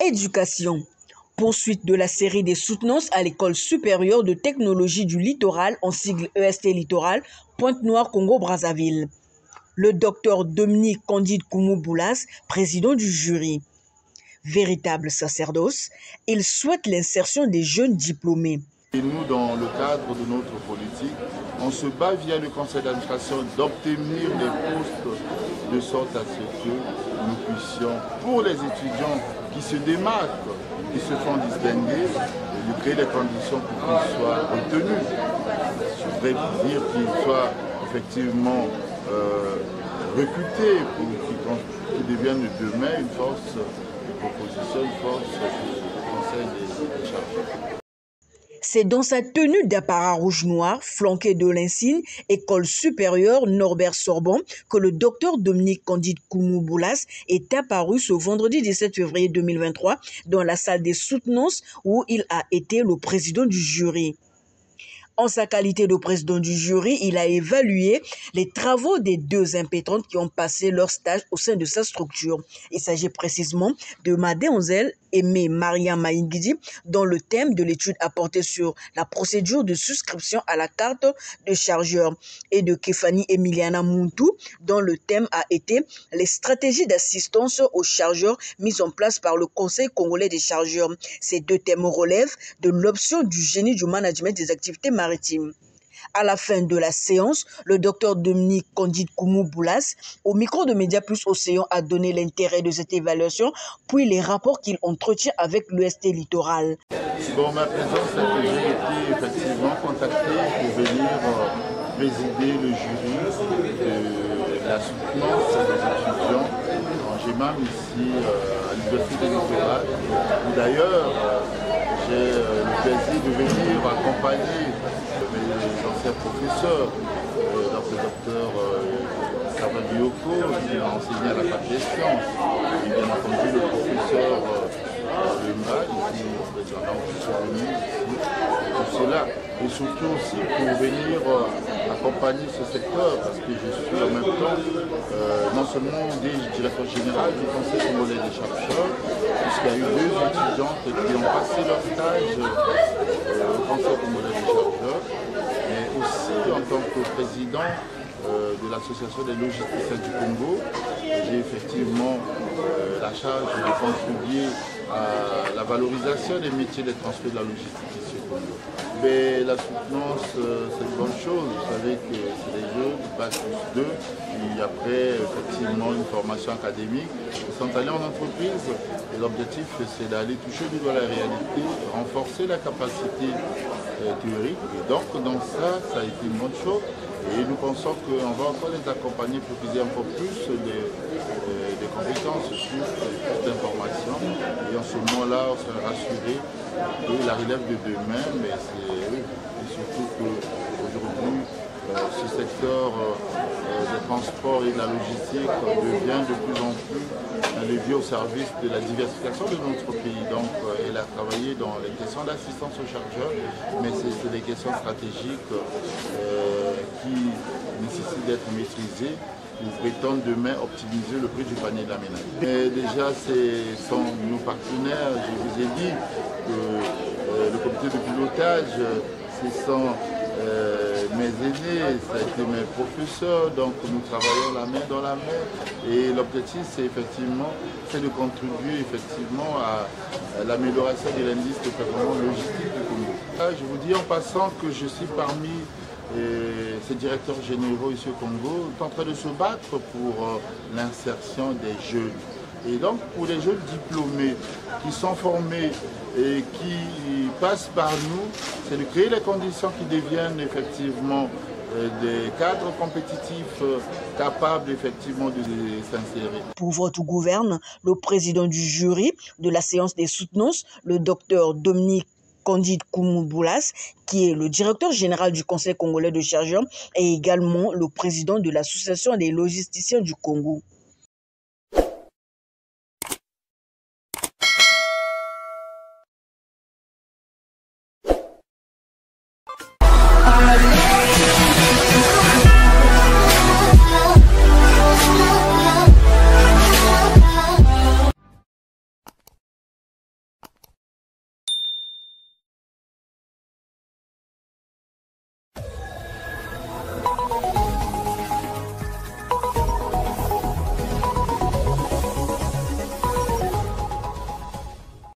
Éducation. Poursuite de la série des soutenances à l'École supérieure de technologie du littoral, en sigle EST Littoral, Pointe-Noire, Congo-Brazzaville. Le docteur Dominique Candide Koumou-Boulas, président du jury. Véritable sacerdoce, il souhaite l'insertion des jeunes diplômés. Et nous, dans le cadre de notre politique, on se bat via le conseil d'administration d'obtenir les postes de sorte à ce que nous puissions, pour les étudiants qui se démarquent, qui se font distinguer, de créer les conditions pour qu'ils soient retenus. Je voudrais dire qu'ils soient effectivement réputés pour qu'ils deviennent demain une force de proposition, une force du conseil des chargés. C'est dans sa tenue d'apparat rouge-noir, flanqué de l'insigne École supérieure Norbert Sorbonne, que le docteur Dominique Candide Koumou-Boulas est apparu ce vendredi 17 février 2023 dans la salle des soutenances où il a été le président du jury. En sa qualité de président du jury, il a évalué les travaux des deux impétrantes qui ont passé leur stage au sein de sa structure. Il s'agit précisément de Madéonzel Aimé Maria Maïngidi, dont le thème de l'étude a porté sur la procédure de souscription à la carte de chargeur, et de Kefani Emiliana Muntu, dont le thème a été les stratégies d'assistance aux chargeurs mises en place par le Conseil congolais des chargeurs. Ces deux thèmes relèvent de l'option du génie du management des activités maritimes. À la fin de la séance, le docteur Dominique Candide Koumou-Boulas, au micro de Média Plus Océan, a donné l'intérêt de cette évaluation, puis les rapports qu'il entretient avec l'EST Littoral. Bon, ma présence, c'est que j'ai été effectivement contacté pour venir présider le jury de la soutenance des étudiants en GEMAM ici à l'Université Littorale, où d'ailleurs j'ai le plaisir de venir accompagner mes anciens professeurs, donc le docteur Bioko, qui a enseigné à la fac des sciences, et bien entendu le professeur Lemba, ici présent, qui sont venus ici, tout cela, et surtout aussi pour venir accompagner ce secteur, parce que je suis en même temps non seulement directeur général du Conseil congolais des chercheurs, puisqu'il y a eu deux étudiantes qui ont passé leur stage au Conseil congolais des chercheurs, mais aussi en tant que président de l'association des logisticiens du Congo, j'ai effectivement la charge de contribuer à la valorisation des métiers des transferts de la logistique ici au Congo. Mais la soutenance, c'est une bonne chose. Vous savez que c'est des jeux, bac plus 2, puis après effectivement une formation académique. Ils sont allés en entreprise et l'objectif c'est d'aller toucher du doigt la réalité, renforcer la capacité théorique. Et donc dans ça, ça a été une bonne chose. Et nous pensons qu'on va encore les accompagner pour qu'ils aient encore plus des compétences, plus d'informations. Et en ce moment-là, on sera rassuré que la relève de demain, mais c'est surtout qu'aujourd'hui, ce secteur des transports et de la logistique devient de plus en plus un levier au service de la diversification de notre pays. Donc, elle a travaillé dans les questions d'assistance aux chargeurs, mais c'est des questions stratégiques qui nécessitent d'être maîtrisées pour prétendre demain optimiser le prix du panier de la ménage. Mais déjà, ce sont nos partenaires. Je vous ai dit que le comité de pilotage, ce sont mes aînés, ça a été mes professeurs, donc nous travaillons la main dans la main et l'objectif c'est effectivement de contribuer effectivement à l'amélioration de l'indice de performance logistique du Congo. Je vous dis en passant que je suis parmi ces directeurs généraux ici au Congo, en train de se battre pour l'insertion des jeunes. Et donc pour les jeunes diplômés qui sont formés et qui passent par nous, c'est de créer les conditions qui deviennent effectivement des cadres compétitifs capables effectivement de s'insérer. Pour votre gouverne, le président du jury de la séance des soutenances, le docteur Dominique Candide Koumou-Boulas, qui est le directeur général du Conseil congolais de chargeurs et également le président de l'association des logisticiens du Congo.